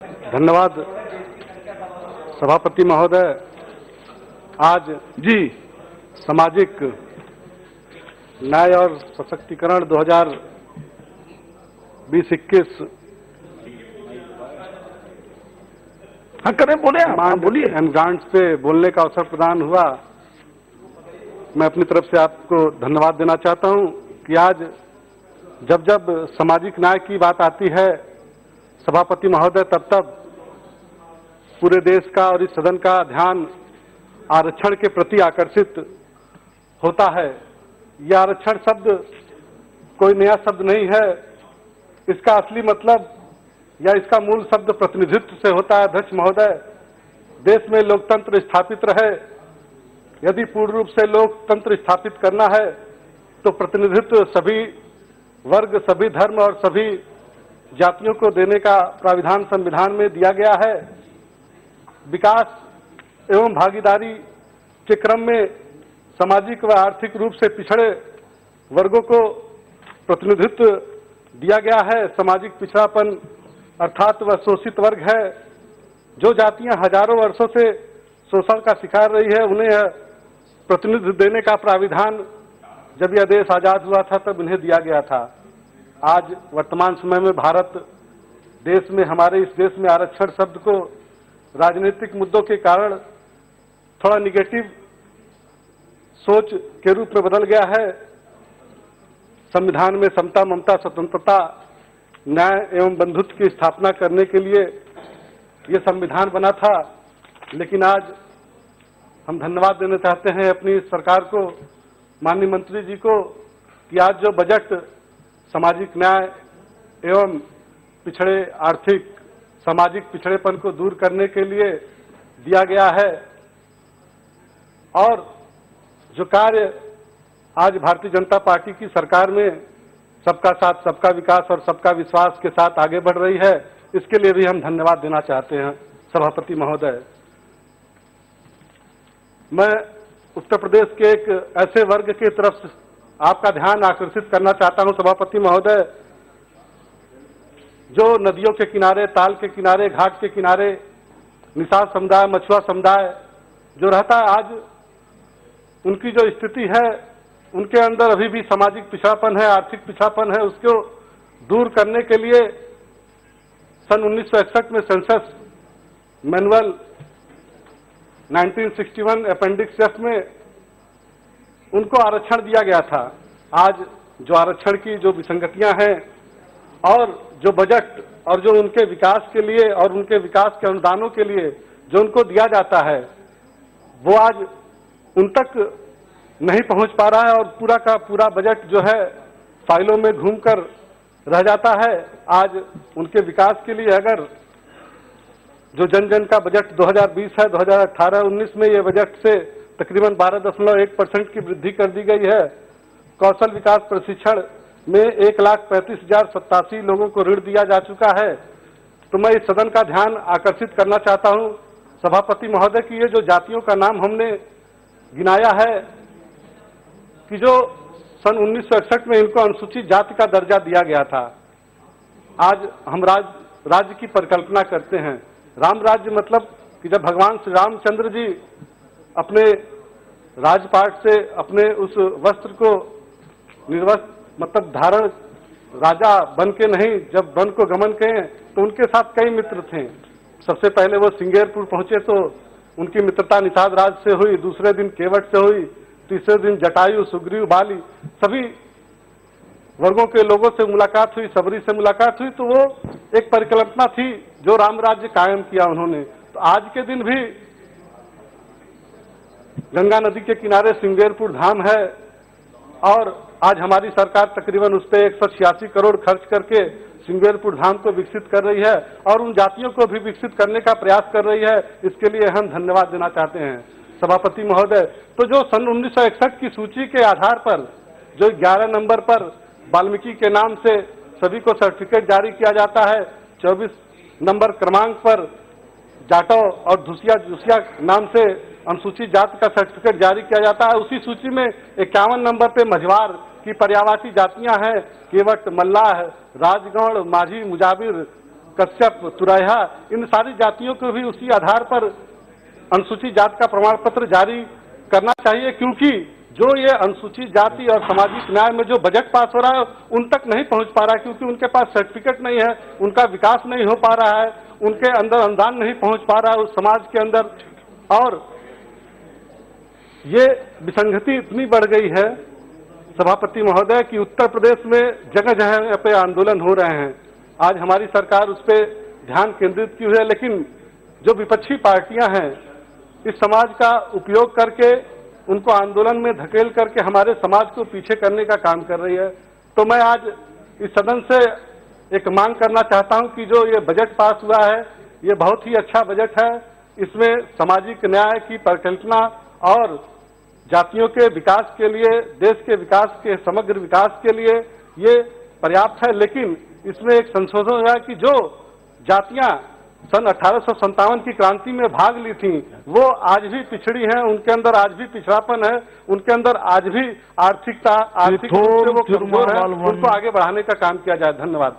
धन्यवाद सभापति महोदय। आज जी सामाजिक न्याय और सशक्तिकरण 2020-21 हाँ करें, बोले आप बोलिए। एंड ग्रांट्स पे बोलने का अवसर प्रदान हुआ। मैं अपनी तरफ से आपको धन्यवाद देना चाहता हूं कि आज जब जब सामाजिक न्याय की बात आती है सभापति महोदय, तब पूरे देश का और इस सदन का ध्यान आरक्षण के प्रति आकर्षित होता है। यह आरक्षण शब्द कोई नया शब्द नहीं है। इसका असली मतलब या इसका मूल शब्द प्रतिनिधित्व से होता है। अध्यक्ष महोदय, देश में लोकतंत्र स्थापित रहे, यदि पूर्ण रूप से लोकतंत्र स्थापित करना है तो प्रतिनिधित्व सभी वर्ग, सभी धर्म और सभी जातियों को देने का प्राविधान संविधान में दिया गया है। विकास एवं भागीदारी के क्रम में सामाजिक व आर्थिक रूप से पिछड़े वर्गों को प्रतिनिधित्व दिया गया है। सामाजिक पिछड़ापन अर्थात वह शोषित वर्ग है। जो जातियां हजारों वर्षों से शोषण का शिकार रही है, उन्हें प्रतिनिधित्व देने का प्राविधान जब यह देश आजाद हुआ था तब इन्हें दिया गया था। आज वर्तमान समय में भारत देश में, हमारे इस देश में आरक्षण शब्द को राजनीतिक मुद्दों के कारण थोड़ा निगेटिव सोच के रूप में बदल गया है। संविधान में समता, ममता, स्वतंत्रता, न्याय एवं बंधुत्व की स्थापना करने के लिए ये संविधान बना था। लेकिन आज हम धन्यवाद देना चाहते हैं अपनी सरकार को, माननीय मंत्री जी को, कि आज जो बजट सामाजिक न्याय एवं पिछड़े आर्थिक सामाजिक पिछड़ेपन को दूर करने के लिए दिया गया है और जो कार्य आज भारतीय जनता पार्टी की सरकार में सबका साथ, सबका विकास और सबका विश्वास के साथ आगे बढ़ रही है, इसके लिए भी हम धन्यवाद देना चाहते हैं सभापति महोदय। मैं उत्तर प्रदेश के एक ऐसे वर्ग की तरफ आपका ध्यान आकर्षित करना चाहता हूं सभापति महोदय, जो नदियों के किनारे, ताल के किनारे, घाट के किनारे निषाद समुदाय, मछुआ समुदाय जो रहता है, आज उनकी जो स्थिति है, उनके अंदर अभी भी सामाजिक पिछड़ापन है, आर्थिक पिछड़ापन है। उसको दूर करने के लिए सन 1961 में सेंसस मैनुअल 1961 अपेंडिक्स एफ में उनको आरक्षण दिया गया था। आज जो आरक्षण की जो विसंगतियां हैं और जो बजट और जो उनके विकास के लिए और उनके विकास के अनुदानों के लिए जो उनको दिया जाता है, वो आज उन तक नहीं पहुंच पा रहा है और पूरा का पूरा बजट जो है फाइलों में घूमकर रह जाता है। आज उनके विकास के लिए अगर जो जन जन का बजट 2020 है, 2018-19 में ये बजट से तकरीबन 12.1% की वृद्धि कर दी गई है। कौशल विकास प्रशिक्षण में 1,35,087 लोगों को ऋण दिया जा चुका है। तो मैं इस सदन का ध्यान आकर्षित करना चाहता हूं सभापति महोदय कि ये जो जातियों का नाम हमने गिनाया है कि जो सन 1961 में इनको अनुसूचित जाति का दर्जा दिया गया था, आज हम राज्य की परिकल्पना करते हैं। राम राज्य मतलब कि जब भगवान श्री रामचंद्र जी अपने राजपाट से अपने उस वस्त्र को निर्वस्त्र मतलब धारण राजा बन के नहीं, जब वन को गमन किए तो उनके साथ कई मित्र थे। सबसे पहले वो सिंगेरपुर पहुंचे तो उनकी मित्रता निषाद राज से हुई, दूसरे दिन केवट से हुई, तीसरे दिन जटायु, सुग्रीव, बाली सभी वर्गों के लोगों से मुलाकात हुई, सबरी से मुलाकात हुई। तो वो एक परिकल्पना थी जो राम राज्य कायम किया उन्होंने। तो आज के दिन भी गंगा नदी के किनारे सिंगेरपुर धाम है और आज हमारी सरकार तकरीबन उस पर 186 करोड़ खर्च करके सिंगेरपुर धाम को विकसित कर रही है और उन जातियों को भी विकसित करने का प्रयास कर रही है। इसके लिए हम धन्यवाद देना चाहते हैं सभापति महोदय। तो जो सन 1961 की सूची के आधार पर जो 11 नंबर पर वाल्मीकि के नाम से सभी को सर्टिफिकेट जारी किया जाता है, 24 नंबर क्रमांक पर जाटो और धुसिया नाम से अनुसूचित जाति का सर्टिफिकेट जारी किया जाता है। उसी सूची में 51 नंबर पे मझवार की पर्यायवाची जातियां हैं, केवट, मल्लाह, राजगौड़, माझी, मुजाबिर, कश्यप, तुरैया, इन सारी जातियों को भी उसी आधार पर अनुसूचित जाति का प्रमाण पत्र जारी करना चाहिए, क्योंकि जो ये अनुसूचित जाति और सामाजिक न्याय में जो बजट पास हो रहा है उन तक नहीं पहुंच पा रहा है, क्योंकि उनके पास सर्टिफिकेट नहीं है, उनका विकास नहीं हो पा रहा है, उनके अंदर अनुदान नहीं पहुंच पा रहा है उस समाज के अंदर। और ये विसंगति इतनी बढ़ गई है सभापति महोदय कि उत्तर प्रदेश में जगह जगह पे आंदोलन हो रहे हैं। आज हमारी सरकार उस पर ध्यान केंद्रित की हुई है, लेकिन जो विपक्षी पार्टियां हैं इस समाज का उपयोग करके उनको आंदोलन में धकेल करके हमारे समाज को पीछे करने का काम कर रही है। तो मैं आज इस सदन से एक मांग करना चाहता हूं कि जो ये बजट पास हुआ है ये बहुत ही अच्छा बजट है। इसमें सामाजिक न्याय की परिकल्पना और जातियों के विकास के लिए, देश के विकास के समग्र विकास के लिए ये पर्याप्त है, लेकिन इसमें एक संशोधन हुआ कि जो जातियां सन 1857 की क्रांति में भाग ली थी वो आज भी पिछड़ी हैं, उनके अंदर आज भी पिछड़ापन है, उनके अंदर आज भी आर्थिक रूप से वो कमजोर है, उनको आगे बढ़ाने का काम किया जाए। धन्यवाद।